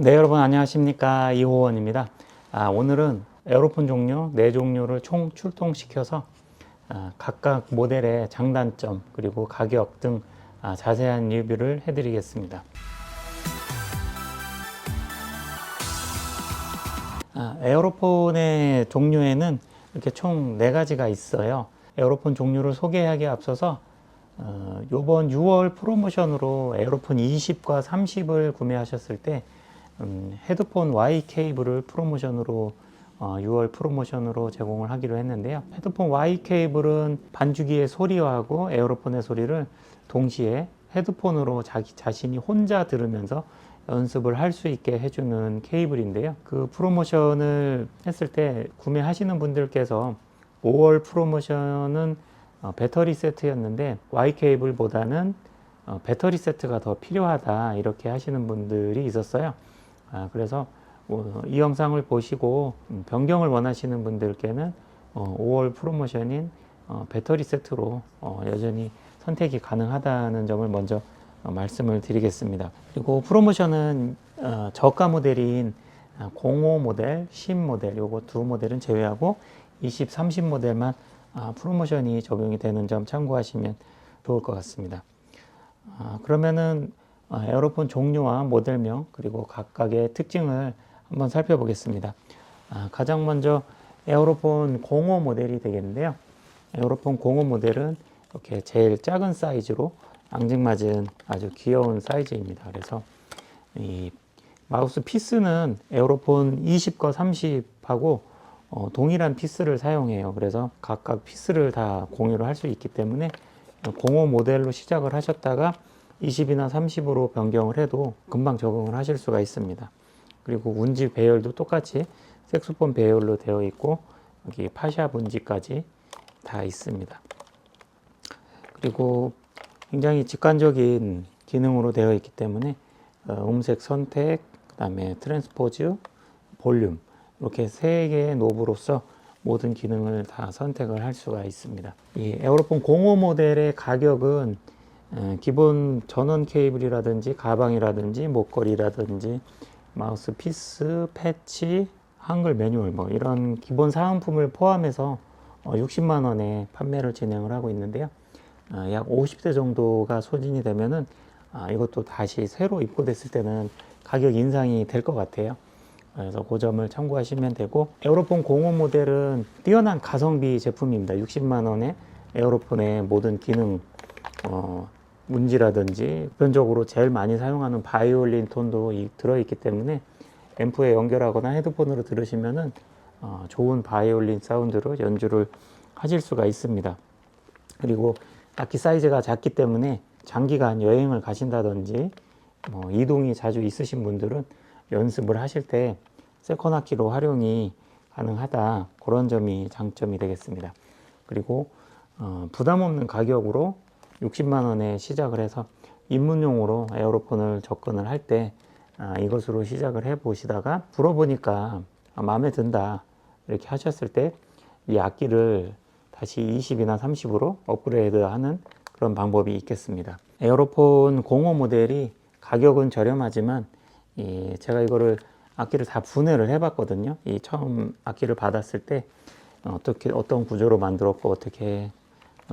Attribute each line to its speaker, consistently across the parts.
Speaker 1: 네, 여러분 안녕하십니까, 이호원입니다. 오늘은 에어로폰 종류 4종류를 총 출동시켜서 각각 모델의 장단점 그리고 가격 등 자세한 리뷰를 해드리겠습니다. 에어로폰의 종류에는 이렇게 총 4가지가 있어요. 에어로폰 종류를 소개하기에 앞서서 이번 6월 프로모션으로 에어로폰 20과 30을 구매하셨을 때 헤드폰 Y 케이블을 프로모션으로 6월 프로모션으로 제공을 하기로 했는데요. 헤드폰 Y 케이블은 반주기의 소리하고 에어로폰의 소리를 동시에 헤드폰으로 자신이 혼자 들으면서 연습을 할 수 있게 해주는 케이블인데요. 그 프로모션을 했을 때 구매하시는 분들께서 5월 프로모션은 배터리 세트였는데 Y 케이블보다는 배터리 세트가 더 필요하다 이렇게 하시는 분들이 있었어요. 그래서 이 영상을 보시고 변경을 원하시는 분들께는 5월 프로모션인 배터리 세트로 여전히 선택이 가능하다는 점을 먼저 말씀을 드리겠습니다. 그리고 프로모션은 저가 모델인 05 모델, 10 모델 요거 두 모델은 제외하고 20, 30 모델만 프로모션이 적용이 되는 점 참고하시면 좋을 것 같습니다. 그러면은 에어로폰 종류와 모델명 그리고 각각의 특징을 한번 살펴보겠습니다. 가장 먼저 에어로폰 05 모델이 되겠는데요. 에어로폰 05 모델은 이렇게 제일 작은 사이즈로 앙증맞은 아주 귀여운 사이즈입니다. 그래서 이 마우스 피스는 에어로폰 20과 30하고 동일한 피스를 사용해요. 그래서 각각 피스를 다 공유를 할 수 있기 때문에 05 모델로 시작을 하셨다가 20이나 30으로 변경을 해도 금방 적응을 하실 수가 있습니다. 그리고 운지 배열도 똑같이 색소폰 배열로 되어 있고 여기 파샵 운지까지 다 있습니다. 그리고 굉장히 직관적인 기능으로 되어 있기 때문에 음색 선택, 그 다음에 트랜스포즈, 볼륨 이렇게 3개의 노브로서 모든 기능을 다 선택을 할 수가 있습니다. 이 에어로폰 05 모델의 가격은 기본 전원 케이블이라든지 가방이라든지 목걸이라든지 마우스 피스, 패치, 한글 매뉴얼 뭐 이런 기본 사은품을 포함해서 60만 원에 판매를 진행을 하고 있는데요. 약 50대 정도가 소진이 되면은 이것도 다시 새로 입고됐을 때는 가격 인상이 될 것 같아요. 그래서 그 점을 참고하시면 되고, 에어로폰 05 모델은 뛰어난 가성비 제품입니다. 60만 원에 에어로폰의 모든 기능, 운지라든지 보편적으로 제일 많이 사용하는 바이올린 톤도 들어있기 때문에 앰프에 연결하거나 헤드폰으로 들으시면은 좋은 바이올린 사운드로 연주를 하실 수가 있습니다. 그리고 악기 사이즈가 작기 때문에 장기간 여행을 가신다든지 이동이 자주 있으신 분들은 연습을 하실 때 세컨 악기로 활용이 가능하다, 그런 점이 장점이 되겠습니다. 그리고 부담 없는 가격으로 60만 원에 시작을 해서 입문용으로 에어로폰을 접근을 할 때 이것으로 시작을 해 보시다가 불어보니까 마음에 든다 이렇게 하셨을 때 이 악기를 다시 20이나 30으로 업그레이드 하는 그런 방법이 있겠습니다. 에어로폰 05 모델이 가격은 저렴하지만 제가 이거를 악기를 다 분해를 해 봤거든요. 이 처음 악기를 받았을 때 어떤 구조로 만들었고 어떻게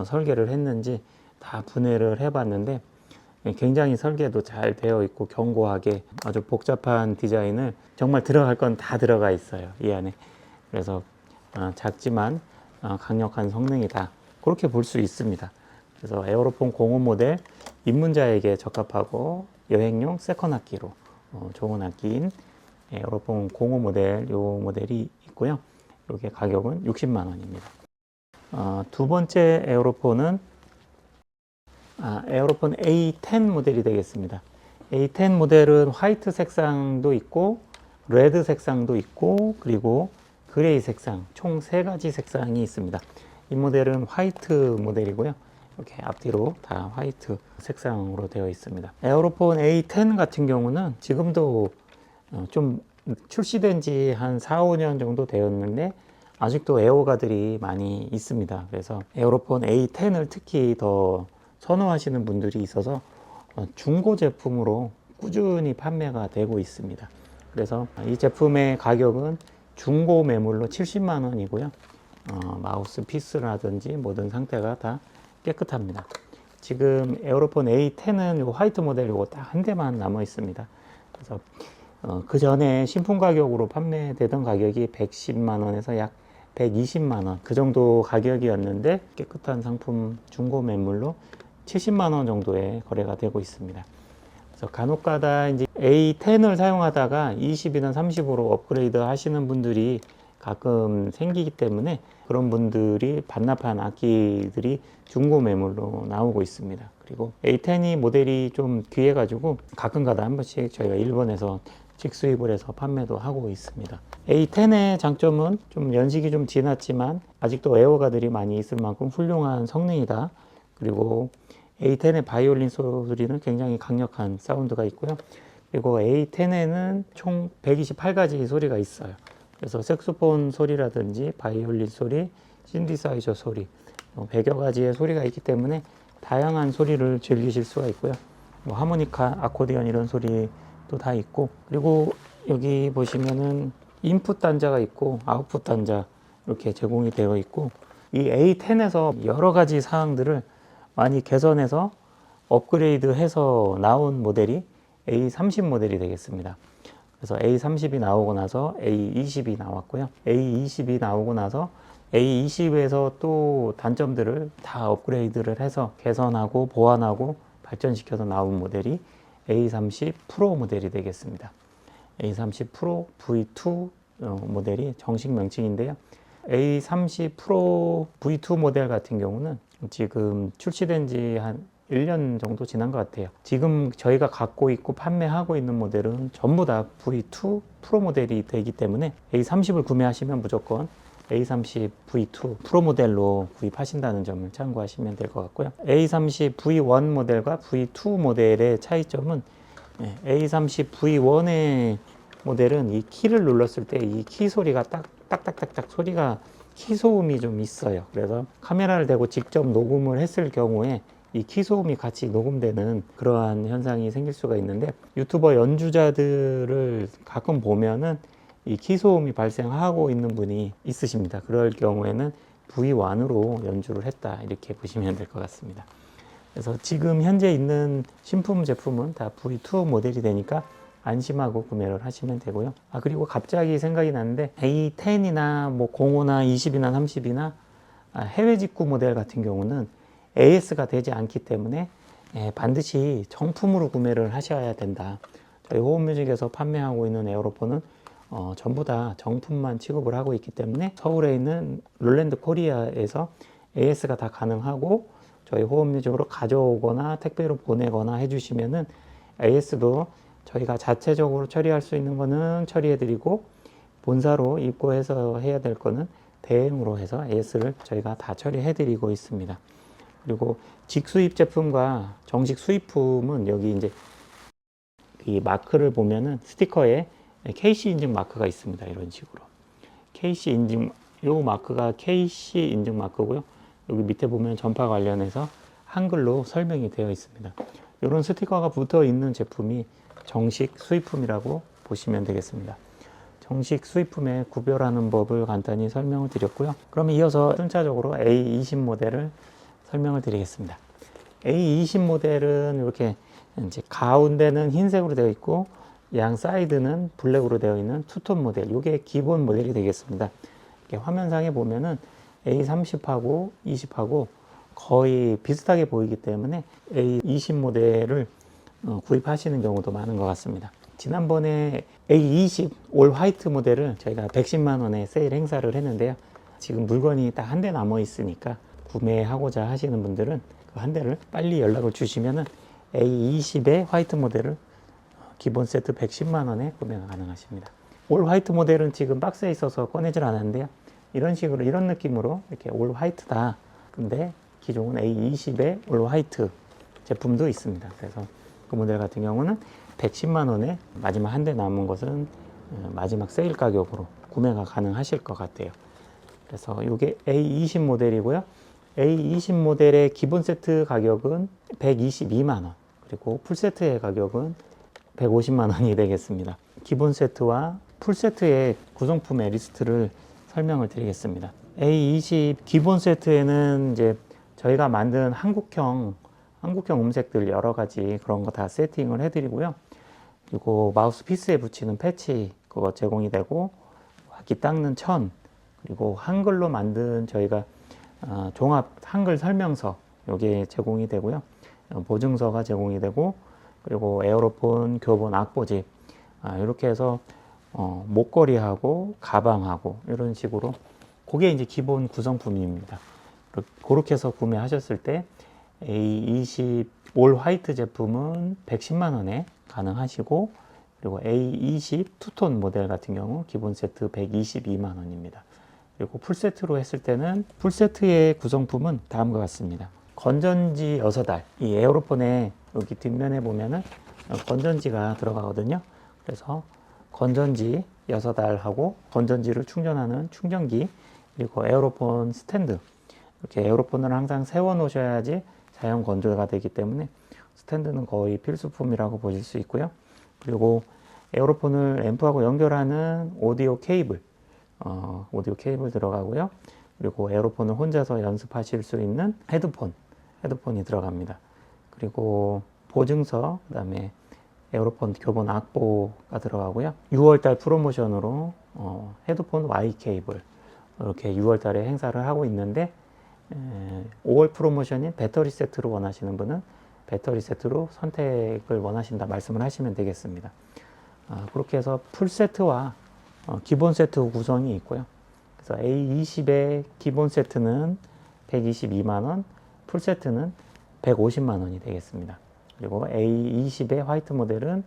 Speaker 1: 설계를 했는지 다 분해를 해 봤는데 굉장히 설계도 잘 되어 있고 견고하게 아주 복잡한 디자인을 정말 들어갈 건 다 들어가 있어요, 이 안에. 그래서 작지만 강력한 성능이다, 그렇게 볼 수 있습니다. 그래서 에어로폰 05 모델 입문자에게 적합하고 여행용 세컨 악기로 좋은 악기인 에어로폰 05 모델, 요 모델이 있고요. 이게 가격은 60만 원입니다. 두 번째 에어로폰은 에어로폰 A10 모델이 되겠습니다. A10 모델은 화이트 색상도 있고 레드 색상도 있고 그리고 그레이 색상, 총 3가지 색상이 있습니다. 이 모델은 화이트 모델이고요. 이렇게 앞뒤로 다 화이트 색상으로 되어 있습니다. 에어로폰 A10 같은 경우는 지금도 좀 출시된 지 한 4, 5년 정도 되었는데 아직도 애호가들이 많이 있습니다. 그래서 에어로폰 A10을 특히 더 선호하시는 분들이 있어서 중고 제품으로 꾸준히 판매가 되고 있습니다. 그래서 이 제품의 가격은 중고 매물로 70만 원이고요. 마우스 피스라든지 모든 상태가 다 깨끗합니다. 지금 에어로폰 A10은 요 화이트 모델 요거 딱 한 대만 남아 있습니다. 그래서 그 전에 신품 가격으로 판매되던 가격이 110만 원에서 약 120만 원 그 정도 가격이었는데 깨끗한 상품 중고 매물로 70만 원 정도에 거래가 되고 있습니다. 그래서 간혹가다 이제 A10을 사용하다가 20이나 30으로 업그레이드 하시는 분들이 가끔 생기기 때문에 그런 분들이 반납한 악기들이 중고 매물로 나오고 있습니다. 그리고 A10이 모델이 좀 귀해가지고 가끔가다 한 번씩 저희가 일본에서 직수입을 해서 판매도 하고 있습니다. A10의 장점은 좀 연식이 좀 지났지만 아직도 애호가들이 많이 있을 만큼 훌륭한 성능이다. 그리고 A10의 바이올린 소리는 굉장히 강력한 사운드가 있고요. 그리고 A10에는 총 128가지 소리가 있어요. 그래서 색소폰 소리라든지 바이올린 소리, 신디사이저 소리 100여 가지의 소리가 있기 때문에 다양한 소리를 즐기실 수가 있고요. 뭐 하모니카, 아코디언 이런 소리도 다 있고, 그리고 여기 보시면은 인풋 단자가 있고 아웃풋 단자 이렇게 제공이 되어 있고, 이 A10에서 여러 가지 사항들을 많이 개선해서 업그레이드해서 나온 모델이 A30 모델이 되겠습니다. 그래서 A30이 나오고 나서 A20이 나왔고요. A20이 나오고 나서 A20에서 또 단점들을 다 업그레이드를 해서 개선하고 보완하고 발전시켜서 나온 모델이 A30 프로 모델이 되겠습니다. A30 프로 V2 모델이 정식 명칭인데요. A30 프로 V2 모델 같은 경우는 지금 출시된 지 한 1년 정도 지난 것 같아요. 지금 저희가 갖고 있고 판매하고 있는 모델은 전부 다 V2 프로 모델이 되기 때문에 A30을 구매하시면 무조건 A30 V2 프로 모델로 구입하신다는 점을 참고하시면 될 것 같고요. A30 V1 모델과 V2 모델의 차이점은 A30 V1의 모델은 이 키를 눌렀을 때 이 키 소리가 딱딱딱딱 소리가 키 소음이 좀 있어요. 그래서 카메라를 대고 직접 녹음을 했을 경우에 이 키 소음이 같이 녹음되는 그러한 현상이 생길 수가 있는데, 유튜버 연주자들을 가끔 보면은 이 키 소음이 발생하고 있는 분이 있으십니다. 그럴 경우에는 V1으로 연주를 했다 이렇게 보시면 될 것 같습니다. 그래서 지금 현재 있는 신품 제품은 다 V2 모델이 되니까 안심하고 구매를 하시면 되고요. 그리고 갑자기 생각이 나는데 A10이나 뭐 05나 20이나 30이나 해외 직구 모델 같은 경우는 AS가 되지 않기 때문에 반드시 정품으로 구매를 하셔야 된다. 저희 호흡뮤직에서 판매하고 있는 에어로폰은 전부 다 정품만 취급을 하고 있기 때문에 서울에 있는 롤랜드 코리아에서 AS가 다 가능하고, 저희 호흡뮤직으로 가져오거나 택배로 보내거나 해주시면은 AS도 저희가 자체적으로 처리할 수 있는 거는 처리해드리고, 본사로 입고해서 해야 될 거는 대행으로 해서 AS를 저희가 다 처리해드리고 있습니다. 그리고 직수입 제품과 정식 수입품은 여기 이제 이 마크를 보면은 스티커에 KC 인증 마크가 있습니다. 이런 식으로 KC 인증, 요 마크가 KC 인증 마크고요. 여기 밑에 보면 전파 관련해서 한글로 설명이 되어 있습니다. 이런 스티커가 붙어 있는 제품이 정식 수입품이라고 보시면 되겠습니다. 정식 수입품의 구별하는 법을 간단히 설명을 드렸고요. 그럼 이어서 순차적으로 A20 모델을 설명을 드리겠습니다. A20 모델은 이렇게 이제 가운데는 흰색으로 되어 있고 양 사이드는 블랙으로 되어 있는 투톤 모델, 이게 기본 모델이 되겠습니다. 이렇게 화면상에 보면은 A30하고 20하고 거의 비슷하게 보이기 때문에 A20 모델을 구입하시는 경우도 많은 것 같습니다. 지난번에 A20 올 화이트 모델을 저희가 110만 원에 세일 행사를 했는데요. 지금 물건이 딱 한 대 남아 있으니까 구매하고자 하시는 분들은 그 한 대를 빨리 연락을 주시면은 A20의 화이트 모델을 기본 세트 110만 원에 구매가 가능하십니다. 올 화이트 모델은 지금 박스에 있어서 꺼내질 않았는데요. 이런 식으로, 이런 느낌으로 이렇게 올 화이트다. 근데 기존 A20의 올 화이트 제품도 있습니다. 그래서 그 모델 같은 경우는 110만 원에 마지막 한 대 남은 것은 마지막 세일 가격으로 구매가 가능하실 것 같아요. 그래서 이게 A20 모델이고요. A20 모델의 기본 세트 가격은 122만 원, 그리고 풀 세트의 가격은 150만 원이 되겠습니다. 기본 세트와 풀 세트의 구성품의 리스트를 설명을 드리겠습니다. A20 기본 세트에는 이제 저희가 만든 한국형 음색들 여러 가지 그런 거 다 세팅을 해드리고요. 그리고 마우스 피스에 붙이는 패치 그거 제공이 되고, 악기 닦는 천, 그리고 한글로 만든 저희가 종합 한글 설명서 요게 제공이 되고요. 보증서가 제공이 되고, 그리고 에어로폰, 교본, 악보집 이렇게 해서 목걸이하고 가방하고 이런 식으로 그게 이제 기본 구성품입니다. 그렇게 해서 구매하셨을 때 A20 올 화이트 제품은 110만 원에 가능하시고, 그리고 A20 투톤 모델 같은 경우 기본 세트 122만 원입니다. 그리고 풀세트로 했을 때는 풀세트의 구성품은 다음과 같습니다. 건전지 6알, 이 에어로폰의 여기 뒷면에 보면은 건전지가 들어가거든요. 그래서 건전지 6알하고 건전지를 충전하는 충전기, 그리고 에어로폰 스탠드, 이렇게 에어로폰을 항상 세워 놓으셔야지 자연 건조가 되기 때문에 스탠드는 거의 필수품이라고 보실 수 있고요. 그리고 에어로폰을 앰프하고 연결하는 오디오 케이블 들어가고요. 그리고 에어로폰을 혼자서 연습하실 수 있는 헤드폰이 들어갑니다. 그리고 보증서, 그 다음에 에어로폰 교본 악보가 들어가고요. 6월달 프로모션으로 헤드폰 Y 케이블 이렇게 6월달에 행사를 하고 있는데, 5월 프로모션인 배터리 세트로 원하시는 분은 배터리 세트로 선택을 원하신다 말씀을 하시면 되겠습니다. 그렇게 해서 풀 세트와 기본 세트 구성이 있고요. 그래서 A20의 기본 세트는 122만 원, 풀 세트는 150만 원이 되겠습니다. 그리고 A20의 화이트 모델은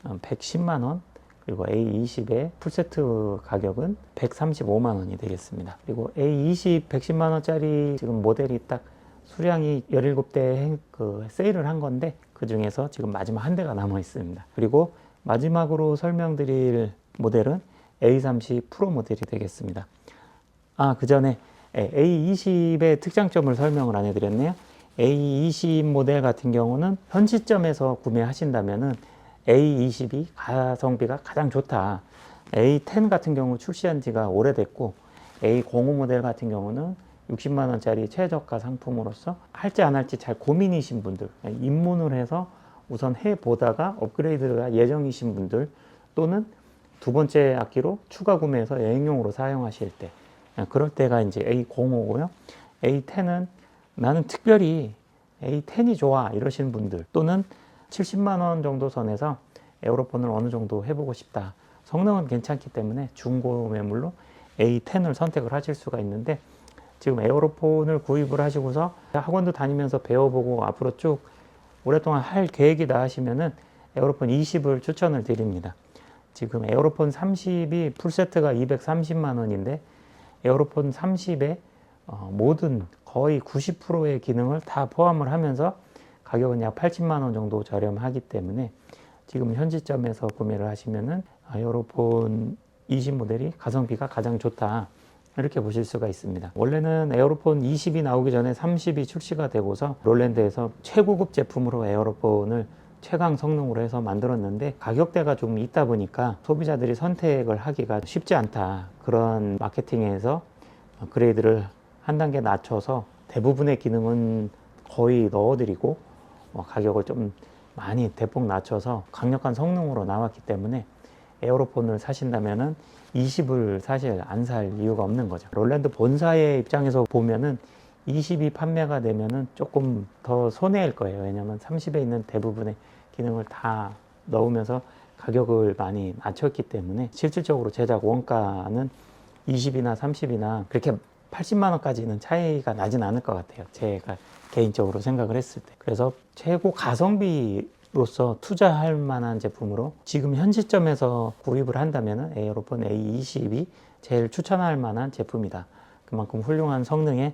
Speaker 1: 110만 원, 그리고 A20의 풀세트 가격은 135만 원이 되겠습니다. 그리고 A20 110만 원짜리 지금 모델이 딱 수량이 17대 세일을 한 건데, 그 중에서 지금 마지막 한 대가 남아 있습니다. 그리고 마지막으로 설명드릴 모델은 A30 프로 모델이 되겠습니다. 그 전에 A20의 특장점을 설명을 안 해드렸네요. A20 모델 같은 경우는 현 시점에서 구매하신다면은 A20이 가성비가 가장 좋다. A10 같은 경우 출시한 지가 오래됐고, A05 모델 같은 경우는 60만 원짜리 최저가 상품으로서 할지 안 할지 잘 고민이신 분들, 입문을 해서 우선 해보다가 업그레이드가 예정이신 분들, 또는 두 번째 악기로 추가 구매해서 여행용으로 사용하실 때, 그럴 때가 이제 A05고요. A10은 나는 특별히 A10이 좋아 이러시는 분들, 또는 70만 원 정도 선에서 에어로폰을 어느 정도 해보고 싶다, 성능은 괜찮기 때문에 중고 매물로 A10을 선택을 하실 수가 있는데, 지금 에어로폰을 구입을 하시고서 학원도 다니면서 배워보고 앞으로 쭉 오랫동안 할 계획이다 하시면은 에어로폰 20을 추천을 드립니다. 지금 에어로폰 30이 풀세트가 230만 원인데 에어로폰 30에 모든 거의 90%의 기능을 다 포함을 하면서 가격은 약 80만 원 정도 저렴하기 때문에 지금 현지점에서 구매를 하시면은 에어로폰 20 모델이 가성비가 가장 좋다, 이렇게 보실 수가 있습니다. 원래는 에어로폰 20이 나오기 전에 30이 출시가 되고서 롤랜드에서 최고급 제품으로 에어로폰을 최강 성능으로 해서 만들었는데, 가격대가 좀 있다 보니까 소비자들이 선택을 하기가 쉽지 않다. 그런 마케팅에서 그레이드를 한 단계 낮춰서 대부분의 기능은 거의 넣어드리고 가격을 좀 많이 대폭 낮춰서 강력한 성능으로 나왔기 때문에 에어로폰을 사신다면은 20을 사실 안 살 이유가 없는 거죠. 롤랜드 본사의 입장에서 보면은 20이 판매가 되면은 조금 더 손해일 거예요. 왜냐면 30에 있는 대부분의 기능을 다 넣으면서 가격을 많이 낮췄기 때문에 실질적으로 제작 원가는 20이나 30이나 그렇게 80만 원까지는 차이가 나진 않을 것 같아요. 제가 개인적으로 생각을 했을 때. 그래서 최고 가성비로서 투자할 만한 제품으로 지금 현 시점에서 구입을 한다면 에어로폰 A20이 제일 추천할 만한 제품이다. 그만큼 훌륭한 성능의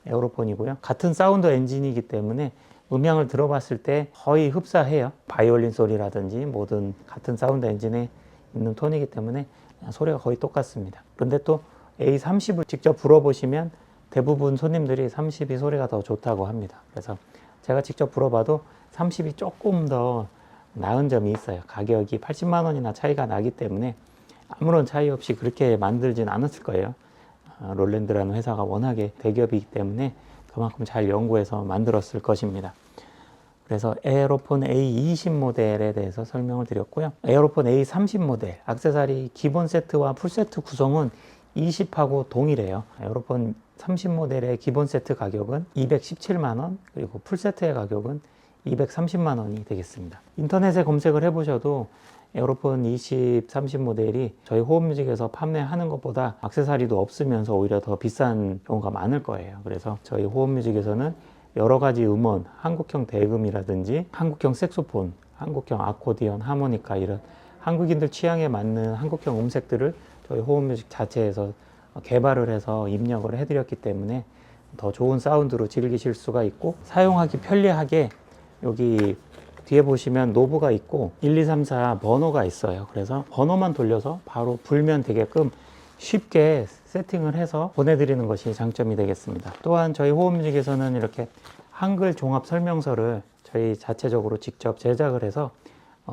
Speaker 1: 에어로폰이고요. 같은 사운드 엔진이기 때문에 음향을 들어봤을 때 거의 흡사해요. 바이올린 소리라든지 모든 같은 사운드 엔진에 있는 톤이기 때문에 소리가 거의 똑같습니다. 그런데 또 A30을 직접 불어보시면 대부분 손님들이 30이 소리가 더 좋다고 합니다. 그래서 제가 직접 불어봐도 30이 조금 더 나은 점이 있어요. 가격이 80만 원이나 차이가 나기 때문에 아무런 차이 없이 그렇게 만들진 않았을 거예요. 롤랜드라는 회사가 워낙에 대기업이기 때문에 그만큼 잘 연구해서 만들었을 것입니다. 그래서 에어로폰 A20 모델에 대해서 설명을 드렸고요. 에어로폰 A30 모델, 액세서리 기본 세트와 풀 세트 구성은 20하고 동일해요. 에어로폰 30 모델의 기본 세트 가격은 217만 원, 그리고 풀 세트의 가격은 230만 원이 되겠습니다. 인터넷에 검색을 해보셔도 에어로폰 20, 30 모델이 저희 호흡뮤직에서 판매하는 것보다 액세서리도 없으면서 오히려 더 비싼 경우가 많을 거예요. 그래서 저희 호흡뮤직에서는 여러 가지 음원, 한국형 대금이라든지 한국형 색소폰, 한국형 아코디언, 하모니카 이런 한국인들 취향에 맞는 한국형 음색들을 저희 호흡뮤직 자체에서 개발을 해서 입력을 해드렸기 때문에 더 좋은 사운드로 즐기실 수가 있고 사용하기 편리하게 여기 뒤에 보시면 노브가 있고 1, 2, 3, 4 번호가 있어요. 그래서 번호만 돌려서 바로 불면 되게끔 쉽게 세팅을 해서 보내드리는 것이 장점이 되겠습니다. 또한 저희 호흡뮤직에서는 이렇게 한글 종합 설명서를 저희 자체적으로 직접 제작을 해서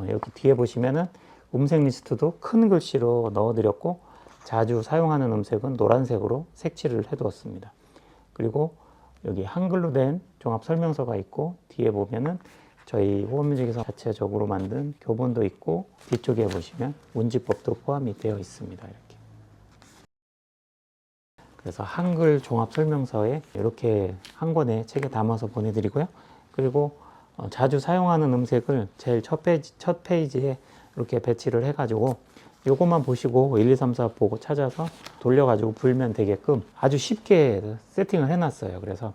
Speaker 1: 여기 뒤에 보시면은 음색 리스트도 큰 글씨로 넣어드렸고 자주 사용하는 음색은 노란색으로 색칠을 해두었습니다. 그리고 여기 한글로 된 종합 설명서가 있고 뒤에 보면은 저희 호흡뮤직에서 자체적으로 만든 교본도 있고 뒤쪽에 보시면 운지법도 포함이 되어 있습니다. 이렇게. 그래서 한글 종합 설명서에 이렇게 한 권의 책에 담아서 보내드리고요. 그리고 자주 사용하는 음색을 제일 첫 페이지에 이렇게 배치를 해가지고 요것만 보시고 1, 2, 3, 4 보고 찾아서 돌려가지고 불면 되게끔 아주 쉽게 세팅을 해놨어요. 그래서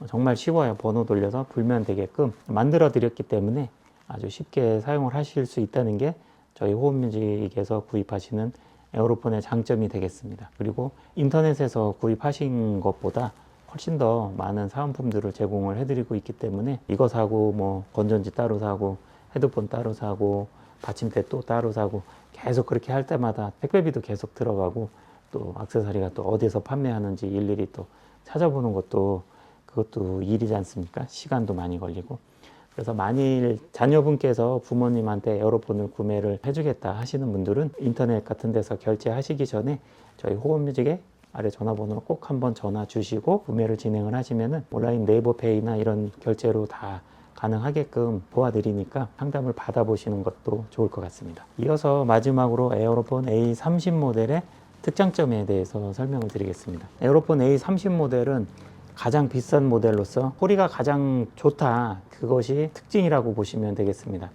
Speaker 1: 정말 쉬워요. 번호 돌려서 불면 되게끔 만들어 드렸기 때문에 아주 쉽게 사용을 하실 수 있다는 게 저희 호흡뮤직에서 구입하시는 에어로폰의 장점이 되겠습니다. 그리고 인터넷에서 구입하신 것보다 훨씬 더 많은 사은품들을 제공을 해드리고 있기 때문에 이거 사고 뭐 건전지 따로 사고 헤드폰 따로 사고 받침대 또 따로 사고 계속 그렇게 할 때마다 택배비도 계속 들어가고 또 액세서리가 또 어디서 판매하는지 일일이 또 찾아보는 것도 그것도 일이지 않습니까? 시간도 많이 걸리고. 그래서 만일 자녀분께서 부모님한테 에어로폰을 구매를 해주겠다 하시는 분들은 인터넷 같은 데서 결제하시기 전에 저희 호흡뮤직에 아래 전화번호로 꼭 한번 전화 주시고 구매를 진행을 하시면은 온라인 네이버페이나 이런 결제로 다 가능하게끔 도와드리니까 상담을 받아보시는 것도 좋을 것 같습니다. 이어서 마지막으로 에어로폰 A30 모델의 특장점에 대해서 설명을 드리겠습니다. 에어로폰 A30 모델은 가장 비싼 모델로서 소리가 가장 좋다, 그것이 특징이라고 보시면 되겠습니다.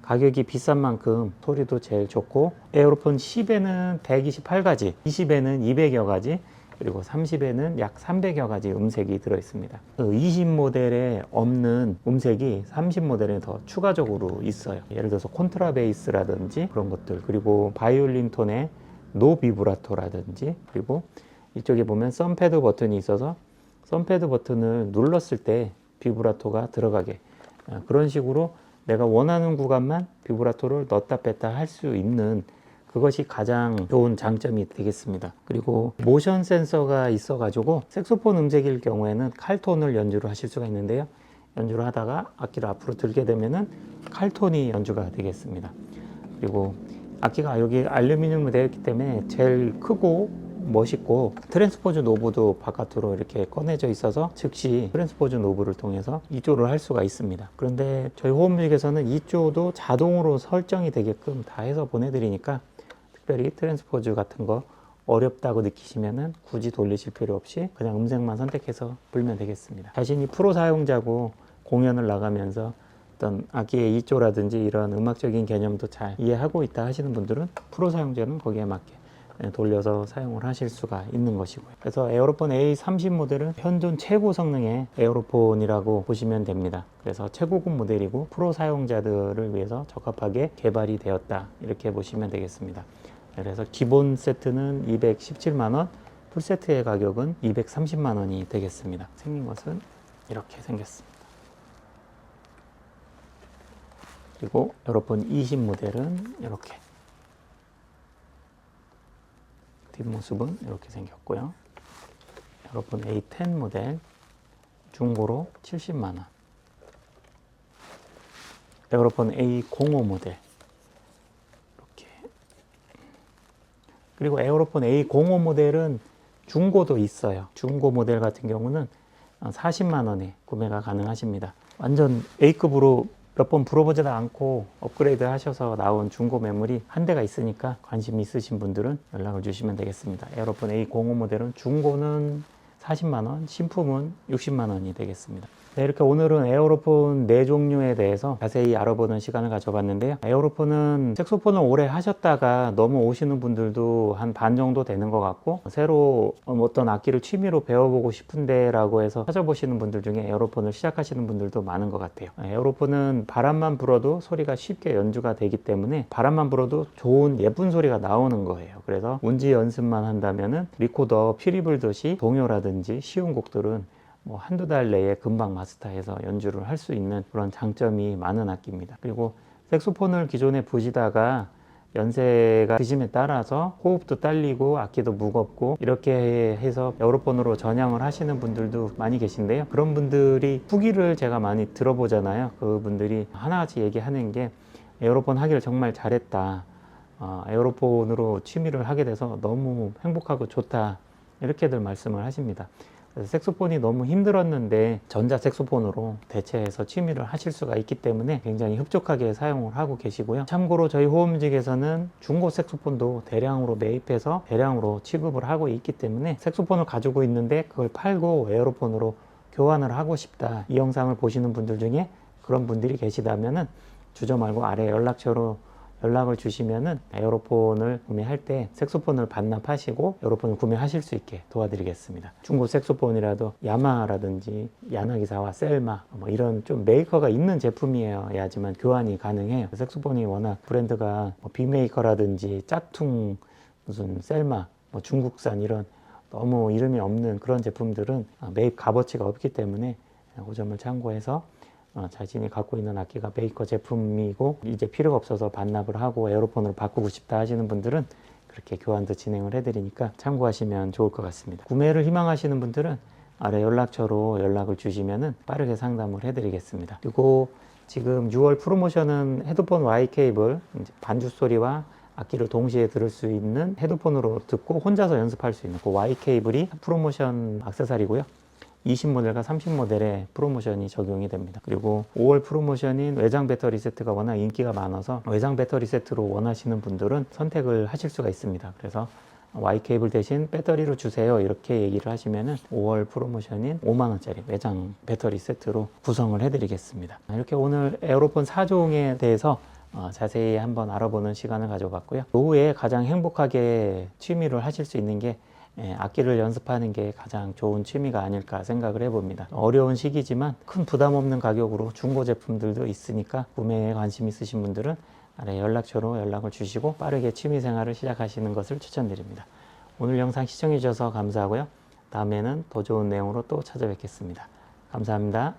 Speaker 1: 가격이 비싼 만큼 소리도 제일 좋고 에어로폰 10에는 128가지, 20에는 200여 가지, 그리고 30에는 약 300여 가지 음색이 들어 있습니다. 20 모델에 없는 음색이 30 모델에 더 추가적으로 있어요. 예를 들어서 콘트라베이스라든지 그런 것들, 그리고 바이올린 톤의 노 비브라토라든지, 그리고 이쪽에 보면 썬패드 버튼이 있어서 썬패드 버튼을 눌렀을 때 비브라토가 들어가게, 그런 식으로 내가 원하는 구간만 비브라토를 넣었다 뺐다 할 수 있는 그것이 가장 좋은 장점이 되겠습니다. 그리고 모션 센서가 있어 가지고 색소폰 음색일 경우에는 칼톤을 연주를 하실 수가 있는데요, 연주를 하다가 악기를 앞으로 들게 되면은 칼톤이 연주가 되겠습니다. 그리고 악기가 여기 알루미늄으로 되어 있기 때문에 제일 크고 멋있고 트랜스포즈 노브도 바깥으로 이렇게 꺼내져 있어서 즉시 트랜스포즈 노브를 통해서 이조를 할 수가 있습니다. 그런데 저희 호흡뮤직에서는 이조도 자동으로 설정이 되게끔 다 해서 보내드리니까 특별히 트랜스포즈 같은 거 어렵다고 느끼시면은 굳이 돌리실 필요 없이 그냥 음색만 선택해서 불면 되겠습니다. 자신이 프로 사용자고 공연을 나가면서 어떤 악기의 이조라든지 이런 음악적인 개념도 잘 이해하고 있다 하시는 분들은 프로 사용자는 거기에 맞게 돌려서 사용을 하실 수가 있는 것이고요. 그래서 에어로폰 A30 모델은 현존 최고 성능의 에어로폰이라고 보시면 됩니다. 그래서 최고급 모델이고 프로 사용자들을 위해서 적합하게 개발이 되었다, 이렇게 보시면 되겠습니다. 그래서 기본 세트는 217만 원, 풀 세트의 가격은 230만 원이 되겠습니다. 생긴 것은 이렇게 생겼습니다. 그리고 에어로폰 20 모델은 이렇게, 뒷모습은 이렇게 생겼고요. 에어로폰 A10 모델 중고로 70만 원, 에어로폰 A05 모델. 이렇게. 그리고 에어로폰 A05 모델은 중고도 있어요. 중고 모델 같은 경우는 40만 원에 구매가 가능하십니다. 완전 A급으로 몇 번 불어보지도 않고 업그레이드 하셔서 나온 중고 매물이 한 대가 있으니까 관심 있으신 분들은 연락을 주시면 되겠습니다. 에어로폰 A05 모델은 중고는 40만 원, 신품은 60만 원이 되겠습니다. 네, 이렇게 오늘은 에어로폰 4종류에 대해서 자세히 알아보는 시간을 가져봤는데요. 에어로폰은 색소폰을 오래 하셨다가 넘어오시는 분들도 한 반 정도 되는 것 같고, 새로 어떤 악기를 취미로 배워보고 싶은데 라고 해서 찾아보시는 분들 중에 에어로폰을 시작하시는 분들도 많은 것 같아요. 에어로폰은 바람만 불어도 소리가 쉽게 연주가 되기 때문에 바람만 불어도 좋은 예쁜 소리가 나오는 거예요. 그래서 운지 연습만 한다면은 리코더 피리 불듯이 동요라든지 쉬운 곡들은 뭐 한두 달 내에 금방 마스터해서 연주를 할 수 있는 그런 장점이 많은 악기입니다. 그리고 색소폰을 기존에 부시다가 연세가 드심에 따라서 호흡도 딸리고 악기도 무겁고 이렇게 해서 에어로폰으로 전향을 하시는 분들도 많이 계신데요. 그런 분들이 후기를 제가 많이 들어보잖아요. 그분들이 하나같이 얘기하는 게 에어로폰 하기를 정말 잘했다. 에어로폰으로 취미를 하게 돼서 너무 행복하고 좋다. 이렇게들 말씀을 하십니다. 그래서 색소폰이 너무 힘들었는데 전자 색소폰으로 대체해서 취미를 하실 수가 있기 때문에 굉장히 흡족하게 사용을 하고 계시고요. 참고로 저희 호음직에서는 중고 색소폰도 대량으로 매입해서 대량으로 취급을 하고 있기 때문에 색소폰을 가지고 있는데 그걸 팔고 에어로폰으로 교환을 하고 싶다. 이 영상을 보시는 분들 중에 그런 분들이 계시다면은 주저 말고 아래 연락처로 연락을 주시면은 에어로폰을 구매할 때 색소폰을 반납하시고 에어로폰을 구매하실 수 있게 도와드리겠습니다. 중고 색소폰이라도 야마하라든지 야나기사와 셀마 뭐 이런 좀 메이커가 있는 제품이어야지만 교환이 가능해요. 색소폰이 워낙 브랜드가 뭐 빅메이커라든지 짝퉁 무슨 셀마 뭐 중국산 이런 너무 이름이 없는 그런 제품들은 매입 값어치가 없기 때문에 그 점을 참고해서 자신이 갖고 있는 악기가 메이커 제품이고 이제 필요가 없어서 반납을 하고 에어로폰으로 바꾸고 싶다 하시는 분들은 그렇게 교환도 진행을 해드리니까 참고하시면 좋을 것 같습니다. 구매를 희망하시는 분들은 아래 연락처로 연락을 주시면 빠르게 상담을 해드리겠습니다. 그리고 지금 6월 프로모션은 헤드폰 Y 케이블, 반주 소리와 악기를 동시에 들을 수 있는 헤드폰으로 듣고 혼자서 연습할 수 있는 그 Y 케이블이 프로모션 액세서리고요. 20모델과 30모델의 프로모션이 적용이 됩니다. 그리고 5월 프로모션인 외장 배터리 세트가 워낙 인기가 많아서 외장 배터리 세트로 원하시는 분들은 선택을 하실 수가 있습니다. 그래서 Y 케이블 대신 배터리로 주세요 이렇게 얘기를 하시면은 5월 프로모션인 5만원짜리 외장 배터리 세트로 구성을 해드리겠습니다. 이렇게 오늘 에어로폰 4종에 대해서 자세히 한번 알아보는 시간을 가져봤고요. 노후에 가장 행복하게 취미를 하실 수 있는 게 악기를 연습하는 게 가장 좋은 취미가 아닐까 생각을 해봅니다. 어려운 시기지만 큰 부담 없는 가격으로 중고 제품들도 있으니까 구매에 관심 있으신 분들은 아래 연락처로 연락을 주시고 빠르게 취미 생활을 시작하시는 것을 추천드립니다. 오늘 영상 시청해 주셔서 감사하고요. 다음에는 더 좋은 내용으로 또 찾아뵙겠습니다. 감사합니다.